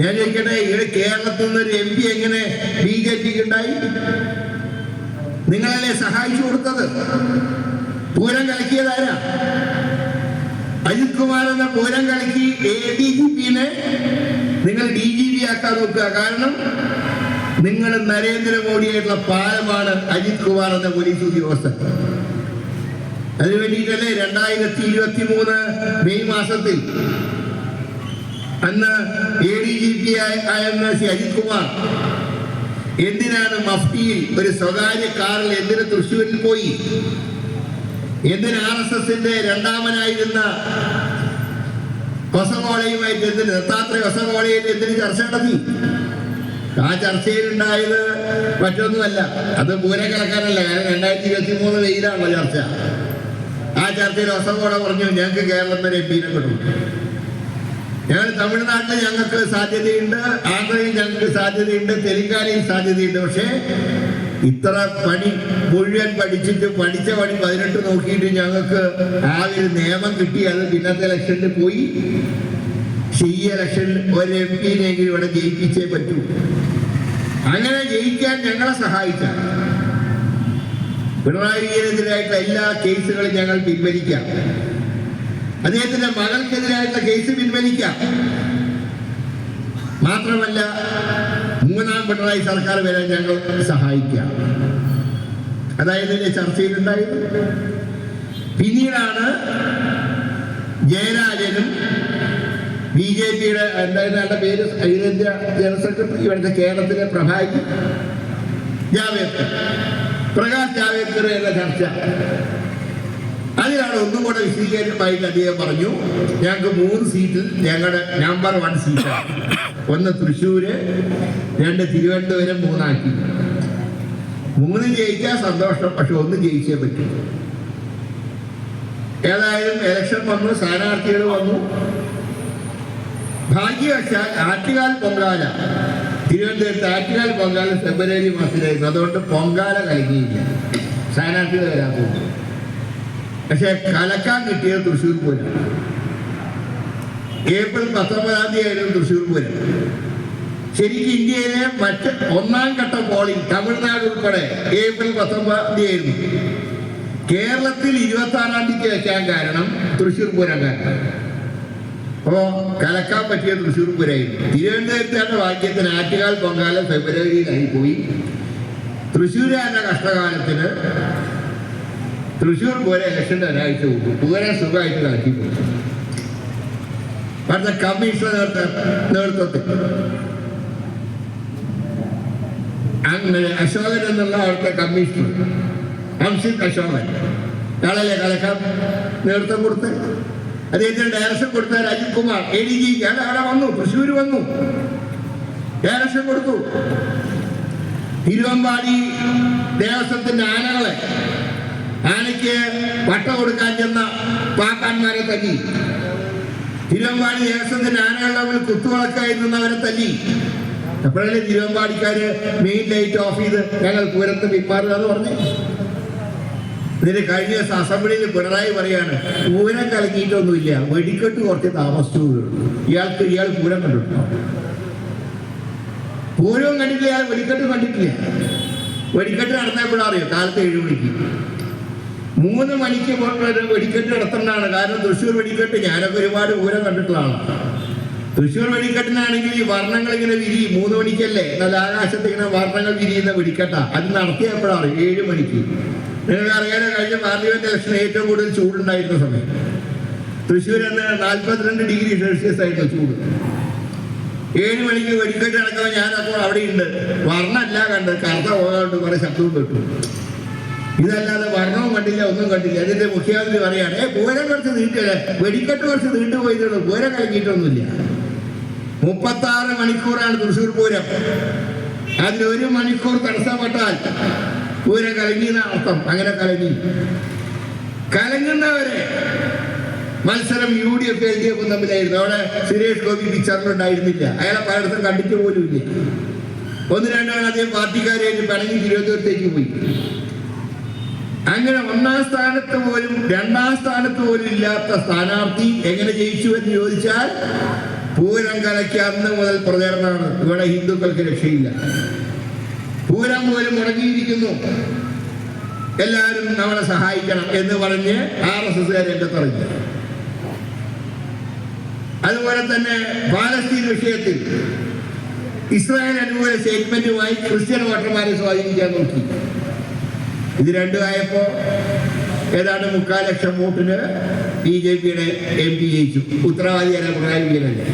ഞാൻ ചോദിക്കട്ടെ, ഇവിടെ കേരളത്തിൽ നിന്നൊരു MP എങ്ങനെ BJPക്ക് ഉണ്ടായി? നിങ്ങളല്ലേ സഹായിച്ചു കൊടുത്തത്? പൂരം കലക്കിയതാരാ? അജിത് കുമാർ എന്ന പൂരം കലക്കി ADGPനെ നിങ്ങൾ DGP ആക്കാൻ നോക്കുക. കാരണം നിങ്ങൾ നരേന്ദ്രമോദിയായിട്ടുള്ള പാലമാണ് അജിത് കുമാർ എന്ന പോലീസ് ഉദ്യോഗസ്ഥൻ. അതിനു വേണ്ടിയിട്ടല്ലേ 2023 മെയ് മാസത്തിൽ അന്ന് ADGP ആയിരുന്ന അജിത് കുമാർ എന്തിനാണ് മഫ്തിയിൽ ഒരു സ്വകാര്യ കാറിൽ എന്തിന് തൃശ്ശൂരിൽ പോയി? എന്തിന് RSSന്റെ രണ്ടാമനായിരുന്ന ഹൊസഗോളയുമായിട്ട് എന്തിന് ദത്താത്രേയ ഹൊസഗോളയിൽ എന്തിന് ചർച്ച നടത്തി? ആ ചർച്ചയിലുണ്ടായത് മറ്റൊന്നുമല്ല, അത് പൂരം കലക്കാനല്ല. കാരണം 2023 വെയിലാണല്ലോ ചർച്ച. ആ ചർച്ചയിൽ ഹൊസഗോള പറഞ്ഞു, ഞങ്ങൾക്ക് കേരളത്തിൽ MP-നെ കിട്ടും, ഞങ്ങൾ തമിഴ്നാട്ടിൽ ഞങ്ങൾക്ക് സാധ്യതയുണ്ട്, ആന്ധ്രയിൽ ഞങ്ങൾക്ക് സാധ്യതയുണ്ട്, തെലങ്കാനയിൽ സാധ്യതയുണ്ട്. പക്ഷേ ഇത്ര പണി മുഴുവൻ പഠിച്ചിട്ട് പഠിച്ച പണി 18 നോക്കിയിട്ട് ഞങ്ങൾക്ക് ആ ഒരു നിയമം കിട്ടി. അത് പിന്നത്തെ ഇലക്ഷനിൽ പോയി. ഈ ഇലക്ഷനിൽ ഒരു MP-നെങ്കിലും ഇവിടെ ജയിപ്പിച്ചേ പറ്റൂ. അങ്ങനെ ജയിക്കാൻ ഞങ്ങളെ സഹായിച്ച പിണറായി വിജയനെതിരായിട്ടുള്ള എല്ലാ കേസുകളും ഞങ്ങൾ പിൻവലിക്കാം. അദ്ദേഹത്തിന്റെ മകൾക്കെതിരായിട്ടുള്ള കേസ് പിൻവലിക്കാം. മാത്രമല്ല, മൂന്നാം പിണറായി സർക്കാർ വരാൻ ഞങ്ങൾ സഹായിക്കാം. അതായത് ചർച്ചയിലുണ്ടായത്. പിന്നീടാണ് ജയരാജനും BJPയുടെ എന്തായിരുന്ന പേര്, അഖിലേന്ത്യാ ജനറൽ സെക്രട്ടറി, ഇവിടുത്തെ കേരളത്തിലെ പ്രകാശ് ജാവേദ്കർ എന്ന ചർച്ച. അതിലാണ് ഒന്നും കൂടെ വിശദീകരിച്ചതായിട്ട് അദ്ദേഹം പറഞ്ഞു, ഞങ്ങൾക്ക് 3 സീറ്റിൽ ഞങ്ങളുടെ നമ്പർ 1 സീറ്റാണ്. 1 തൃശ്ശൂര്, 2 തിരുവനന്തപുരം, 3 ആക്കി. 3 ജയിക്കാൻ സന്തോഷം, പക്ഷെ 1 ജയിച്ചേ പറ്റും. ഏതായാലും ഇലക്ഷൻ വന്നു, സ്ഥാനാർത്ഥികൾ വന്നു. ഭാഗ്യവശാൽ ആറ്റുകാൽ പൊങ്കാല, തിരുവനന്തപുരത്ത് ആറ്റുകാൽ പൊങ്കാല ഫെബ്രുവരി മാസത്തിലായിരുന്നു. അതുകൊണ്ട് പൊങ്കാല കലങ്ങിയില്ല, സ്ഥാനാർത്ഥികൾ വരാത്തത്. പക്ഷെ കലക്കാൻ കിട്ടിയത് തൃശ്ശൂർ പൂരം. ഏപ്രിൽ 19-ാം തീയതി ആയിരുന്നു തൃശ്ശൂർ പൂരം. ശരിക്കും ഇന്ത്യയിലെ മറ്റ് 1ാം ഘട്ട പോളിംഗ് തമിഴ്നാട് ഉൾപ്പെടെ ഏപ്രിൽ 19-ാം തീയതി ആയിരുന്നു. കേരളത്തിൽ 26-ാം തീയതിക്ക് വെക്കാൻ കാരണം തൃശ്ശൂർ പൂരം കാരണം. അപ്പോ കലക്കാൻ പറ്റിയ തൃശ്ശൂർ പൂരമായിരുന്നു. തിരുവനന്തപുരത്തിന്റെ ഭാഗ്യത്തിന് ആറ്റുകാൽ പൊങ്കാല ഫെബ്രുവരിയിലായി പോയി. തൃശ്ശൂരാന്റെ കഷ്ടകാലത്തിന് തൃശ്ശൂർ പൂരം ഇലക്ഷന്റെ ഒരാഴ്ച പോകും. പൂരം സുഖമായിട്ട് കളക്കി പോയി. അടുത്ത കമ്മീഷണർ നേതൃത്വത്തിൽ അങ്ങനെ അശോകൻ എന്നുള്ള അവിടുത്തെ കമ്മീഷണർ ഹംസിത് അശോകൻ ആളല്ലേ കലക്കാൻ നേതൃത്വം കൊടുത്ത്. അദ്ദേഹത്തിന് ഡയറക്ഷൻ കൊടുത്ത അജിത് കുമാർ ADG അവിടെ വന്നു, തൃശ്ശൂർ വന്നു, ഡയറക്ഷൻ കൊടുത്തു. തിരുവമ്പാടി ദേവസ്വത്തിന്റെ ആനയ്ക്ക് പട്ട കൊടുക്കാൻ ചെന്ന പാപ്പാന്മാരെ തല്ലി. തിരുവമ്പാടി ദേവസ്വത്തിന്റെ ആനകളുടെ തമ്മിൽ കുത്തുവിളക്കായി നിന്നവരെ തല്ലി. എപ്പോഴല്ലേ തിരുവമ്പാടിക്കാര് മെയിൻ ലൈറ്റ് ഓഫ് ചെയ്ത് ഞങ്ങൾ പൂരത്ത് പിന്മാറുക എന്ന് പറഞ്ഞു. ഇതിന് കഴിഞ്ഞ അസംബ്ലിയിൽ പിണറായി പറയാണ്, പൂരം കലങ്ങിയിട്ടൊന്നുമില്ല, വെടിക്കെട്ട് കുറച്ച് താമസിച്ചു. ഇയാൾ പൂരം കണ്ടിട്ടോ? പൂരവും കണ്ടിട്ടില്ല, ഇയാൾ വെടിക്കെട്ട് കണ്ടിട്ടില്ല. വെടിക്കെട്ട് നടന്നപ്പോഴറിയോ? കാലത്ത് 7 മണിക്ക് 3 മണിക്ക് വെടിക്കെട്ട് നടത്തേണ്ടതാണ്. കാരണം തൃശ്ശൂർ വെടിക്കെട്ട് ഞാനൊക്കെ ഒരുപാട് പൂരം കണ്ടിട്ടുള്ളതാണ്. തൃശ്ശൂർ വെടിക്കെട്ടിനാണെങ്കിൽ ഈ വർണ്ണങ്ങൾ ഇങ്ങനെ വിരിയും. 3 മണിക്കല്ലേ നല്ല ആകാശത്ത് ഇങ്ങനെ വർണ്ണങ്ങൾ വിരിയുന്ന വെടിക്കെട്ടാ. അത് നടത്തിയപ്പോഴാണ് 7 മണിക്ക്. നിങ്ങൾക്ക് അറിയാതെ കഴിഞ്ഞ പാർലമെന്റ് ഇലക്ഷൻ ഏറ്റവും കൂടുതൽ ചൂടുണ്ടായിരുന്ന സമയം തൃശ്ശൂർ എന്ന് 42 ഡിഗ്രി സെൽഷ്യസ് ആയിരുന്നു ചൂട്. 7 മണിക്ക് വെടിക്കെട്ട് നടക്കുമ്പോൾ ഞാനപ്പോൾ അവിടെയുണ്ട്. വർണ്ണമല്ല കണ്ടത്, കറുത്ത പോകാണ്ട് കുറെ ശബ്ദവും കേട്ടു. ഇതല്ലാതെ വർണ്ണവും കണ്ടില്ല, ഒന്നും കണ്ടില്ല. അതിന്റെ മുഖ്യമന്ത്രി പറയാണ്, പൂരം കുറച്ച് നീട്ടില്ല, വെടിക്കെട്ട് കുറച്ച് നീണ്ടുപോയതുള്ളൂ, പൂരം കലങ്ങിയിട്ടൊന്നുമില്ല. 36 മണിക്കൂറാണ് തൃശ്ശൂർ പൂരം. അതിൽ 1 മണിക്കൂർ തടസ്സപ്പെട്ടാൽ പൂരം കലങ്ങിയെന്ന അർത്ഥം. അങ്ങനെ കലങ്ങുന്നവരെ മത്സരം UDF LDF തമ്മിലായിരുന്നു. അവിടെ സുരേഷ് ഗോപി പിക്ചറിലുണ്ടായിരുന്നില്ല, അയാളെ പലയിടത്തും കണ്ടിട്ട് പോലും ഇല്ല. 1-2 തവണ അദ്ദേഹം പാർട്ടിക്കാരായിട്ട് പിണങ്ങി തിരുവനന്തപുരത്തേക്ക് പോയി. അങ്ങനെ 1-ാം സ്ഥാനത്ത് പോലും 2-ാം സ്ഥാനത്ത് പോലും ഇല്ലാത്ത സ്ഥാനാർത്ഥി എങ്ങനെ ജയിച്ചു എന്ന് ചോദിച്ചാൽ പൂരം കലയ്ക്ക് അന്ന് മുതൽ പ്രചരണമാണ്, ഇവിടെ ഹിന്ദുക്കൾക്ക് രക്ഷയില്ല. പൂരം പോലും മുടങ്ങിയിരിക്കുന്നു, എല്ലാവരും നമ്മളെ സഹായിക്കണം എന്ന് പറഞ്ഞ് RSS രംഗത്തിറങ്ങി. അതുപോലെ തന്നെ പാലസ്തീൻ വിഷയത്തിൽ ഇസ്രായേൽ അനുകൂല സ്റ്റേറ്റ്മെന്റുമായി ക്രിസ്ത്യൻ വോട്ടർമാരെ സ്വാധീനിക്കാൻ നോക്കി. ഇത് രണ്ടുമായപ്പോൾ ഏതാണ്ട് 3,00,000 വോട്ടിന് BJP MP ജയിച്ചു. ഉത്തരവാദിയായ പിണറായി വിജയനല്ലേ.